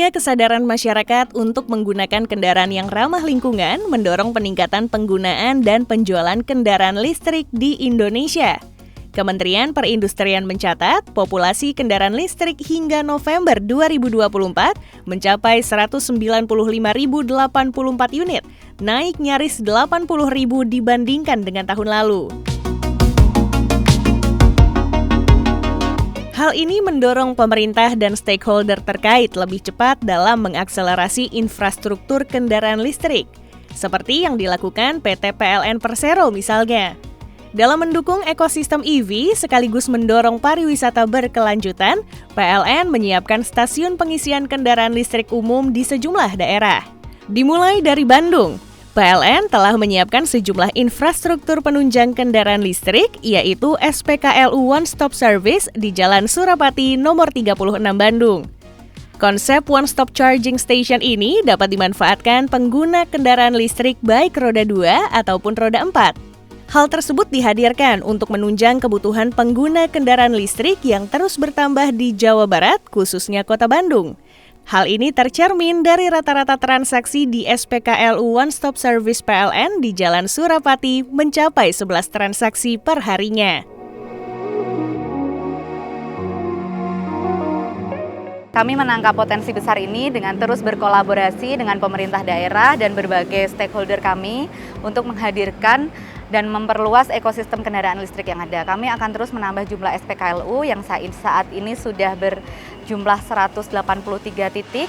Tingginya kesadaran masyarakat untuk menggunakan kendaraan yang ramah lingkungan mendorong peningkatan penggunaan dan penjualan kendaraan listrik di Indonesia. Kementerian Perindustrian mencatat, populasi kendaraan listrik hingga November 2024 mencapai 195.084 unit, naik nyaris 80.000 dibandingkan dengan tahun lalu. Hal ini mendorong pemerintah dan stakeholder terkait lebih cepat dalam mengakselerasi infrastruktur kendaraan listrik, seperti yang dilakukan PT PLN Persero misalnya. Dalam mendukung ekosistem EV sekaligus mendorong pariwisata berkelanjutan, PLN menyiapkan stasiun pengisian kendaraan listrik umum di sejumlah daerah. Dimulai dari Bandung, PLN telah menyiapkan sejumlah infrastruktur penunjang kendaraan listrik, yaitu SPKLU One Stop Service di Jalan Surapati nomor 36 Bandung. Konsep One Stop Charging Station ini dapat dimanfaatkan pengguna kendaraan listrik baik roda 2 ataupun roda 4. Hal tersebut dihadirkan untuk menunjang kebutuhan pengguna kendaraan listrik yang terus bertambah di Jawa Barat, khususnya Kota Bandung. Hal ini tercermin dari rata-rata transaksi di SPKLU One Stop Service PLN di Jalan Surapati mencapai 11 transaksi per harinya. Kami menangkap potensi besar ini dengan terus berkolaborasi dengan pemerintah daerah dan berbagai stakeholder kami untuk menghadirkan dan memperluas ekosistem kendaraan listrik yang ada. Kami akan terus menambah jumlah SPKLU yang saat ini sudah berjumlah 183 titik.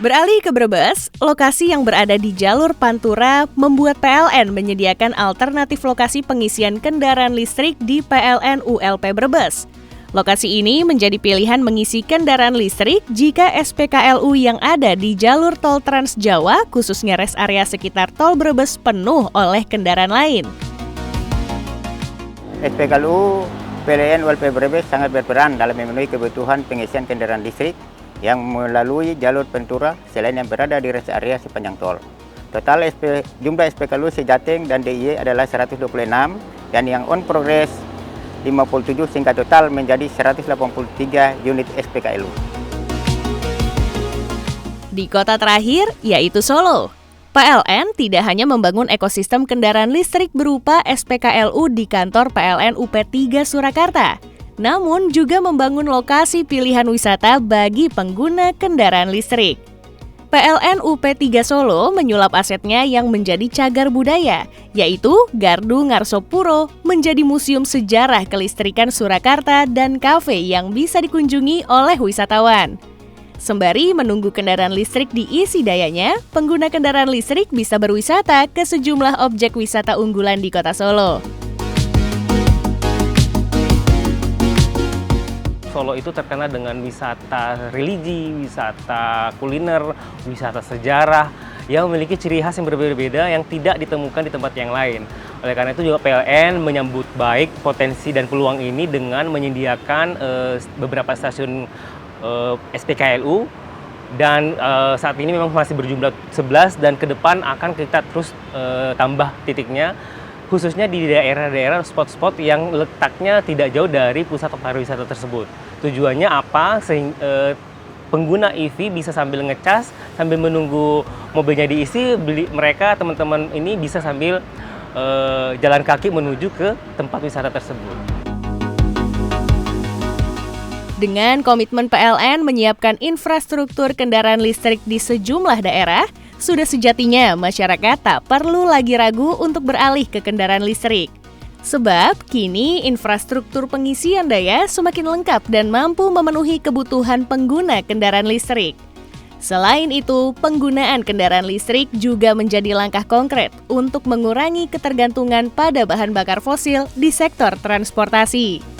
Beralih ke Brebes, lokasi yang berada di jalur Pantura membuat PLN menyediakan alternatif lokasi pengisian kendaraan listrik di PLN ULP Brebes. Lokasi ini menjadi pilihan mengisi kendaraan listrik jika SPKLU yang ada di jalur tol Trans Jawa, khususnya rest area sekitar tol Brebes penuh oleh kendaraan lain. SPKLU PLN ULP Brebes sangat berperan dalam memenuhi kebutuhan pengisian kendaraan listrik yang melalui jalur Pantura selain yang berada di rest area sepanjang tol. Total jumlah SPKLU sejateng dan DIY adalah 126 dan yang on progress 57 sehingga total menjadi 183 unit SPKLU. Di kota terakhir, yaitu Solo, PLN tidak hanya membangun ekosistem kendaraan listrik berupa SPKLU di kantor PLN UP3 Surakarta, namun juga membangun lokasi pilihan wisata bagi pengguna kendaraan listrik. PLN UP3 Solo menyulap asetnya yang menjadi cagar budaya, yaitu Gardu Ngarsopuro menjadi museum sejarah kelistrikan Surakarta dan kafe yang bisa dikunjungi oleh wisatawan. Sembari menunggu kendaraan listrik diisi dayanya, pengguna kendaraan listrik bisa berwisata ke sejumlah objek wisata unggulan di kota Solo. Solo itu terkenal dengan wisata religi, wisata kuliner, wisata sejarah yang memiliki ciri khas yang berbeda-beda yang tidak ditemukan di tempat yang lain. Oleh karena itu juga PLN menyambut baik potensi dan peluang ini dengan menyediakan beberapa stasiun SPKLU dan saat ini memang masih berjumlah 11 dan ke depan akan kita terus tambah titiknya, khususnya di daerah-daerah spot-spot yang letaknya tidak jauh dari pusat pariwisata tersebut. Tujuannya apa? Sehingga pengguna EV bisa sambil ngecas, sambil menunggu mobilnya diisi, mereka teman-teman ini bisa sambil jalan kaki menuju ke tempat wisata tersebut. Dengan komitmen PLN menyiapkan infrastruktur kendaraan listrik di sejumlah daerah, sudah sejatinya masyarakat tak perlu lagi ragu untuk beralih ke kendaraan listrik. Sebab kini infrastruktur pengisian daya semakin lengkap dan mampu memenuhi kebutuhan pengguna kendaraan listrik. Selain itu, penggunaan kendaraan listrik juga menjadi langkah konkret untuk mengurangi ketergantungan pada bahan bakar fosil di sektor transportasi.